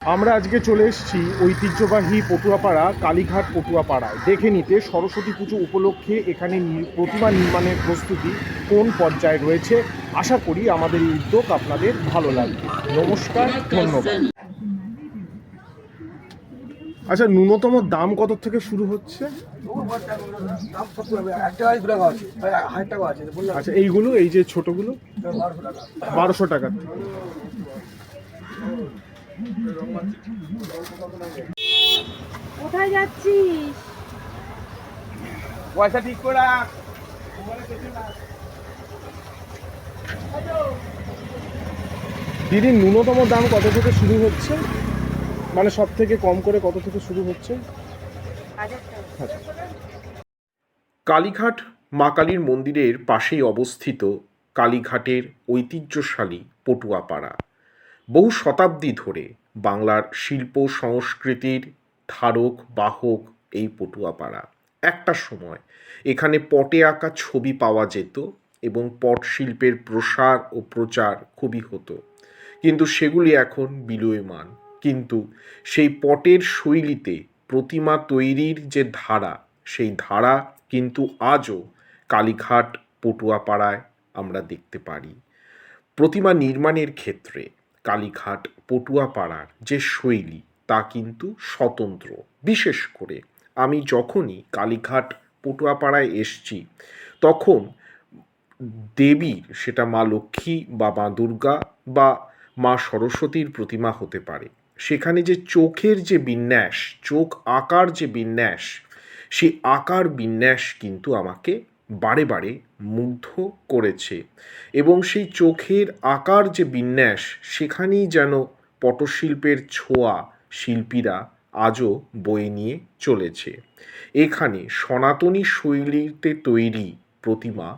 আমরা আজকে চলে এসেছি ঐতিহ্যবাহী পটুয়াপাড়া কালীঘাট পটুয়াপাড়ায় দেখে নিতে সরস্বতী পুজো উপলক্ষে এখানে প্রতিমা নির্মাণের প্রস্তুতি কোন পর্যায়ে রয়েছে। আশা করি আমাদের এই উদ্যোগ আপনাদের ভালো লাগবে। নমস্কার, ধন্যবাদ। আচ্ছা, ন্যূনতম দাম কত থেকে শুরু হচ্ছে? আচ্ছা, এইগুলো এই যে ছোটগুলো 1200 টাকা থেকে। কোথায় যাচ্ছিস? পয়সা ঠিক করে দিদি, ন্যূনতম দাম কত থেকে শুরু হচ্ছে? মানে সব থেকে কম করে কত থেকে শুরু হচ্ছে? কালীঘাট মা কালীর মন্দিরের পাশেই অবস্থিত কালীঘাটের ঐতিহ্যশালী পটুয়াপাড়া। বহু শতাব্দী ধরে বাংলার শিল্প সংস্কৃতির ধারক বাহক এই পটুয়াপাড়া। একটা সময় এখানে পটে আঁকা ছবি পাওয়া যেত এবং পট শিল্পের প্রসার ও প্রচার খুবই হতো, কিন্তু সেগুলি এখন বিলীয়মান। কিন্তু সেই পটের শৈলীতে প্রতিমা তৈরির যে ধারা, সেই ধারা কিন্তু আজও কালীঘাট পটুয়াপাড়ায় আমরা দেখতে পারি। প্রতিমা নির্মাণের ক্ষেত্রে কালীঘাট পটুয়াপাড়ার যে শৈলী তা কিন্তু স্বতন্ত্র। বিশেষ করে আমি যখনই কালীঘাট পটুয়াপাড়ায় এসছি, তখন দেবীর, সেটা মা লক্ষ্মী বা মা দুর্গা বা মা সরস্বতীর প্রতিমা হতে পারে, সেখানে যে চোখের যে বিন্যাস, চোখ আকার যে বিন্যাস, সেই আকার বিন্যাস কিন্তু আমাকে বারে বারে মুগ্ধ করেছে। এবং সেই চোখের আকার যে বিন্যাস, সেখানেই যেন পটশিল্পের ছোঁয়া শিল্পীরা আজও বয়ে নিয়ে চলেছে। এখানে সনাতনী শৈলীতে তৈরি প্রতিমা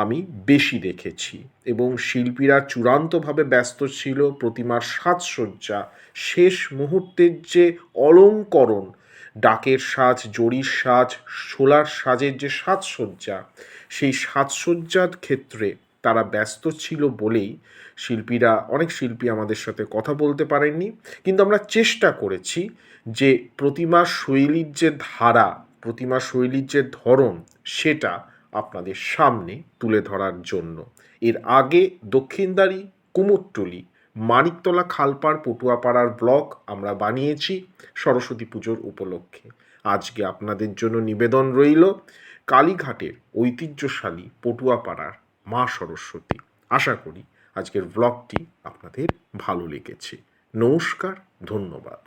আমি বেশি দেখেছি, এবং শিল্পীরা চূড়ান্তভাবে ব্যস্ত ছিল প্রতিমার সাজসজ্জা, শেষ মুহূর্তের যে অলঙ্করণ, ডাকের সাজ, জরির সাজ, শোলার সাজের যে সাজসজ্জা, সেই সাজসজ্জার ক্ষেত্রে তারা ব্যস্ত ছিল বলেই অনেক শিল্পী আমাদের সাথে কথা বলতে পারেননি। কিন্তু আমরা চেষ্টা করেছি যে প্রতিমা শৈলীর যে ধারা, প্রতিমা শৈলীর যে ধরন, সেটা আপনাদের সামনে তুলে ধরার জন্য। এর আগে দক্ষিণদ্বারি, কুমোরটুলি, মানিকতলা, খালপাড়, পটুয়াপাড়ার ব্লগ আমরা বানিয়েছি সরস্বতী পুজোর উপলক্ষে। আজকে আপনাদের জন্য নিবেদন রইল কালীঘাটের ঐতিহ্যশালী পটুয়াপাড়ার মা সরস্বতী। আশা করি আজকের ব্লগটি আপনাদের ভালো লেগেছে। নমস্কার, ধন্যবাদ।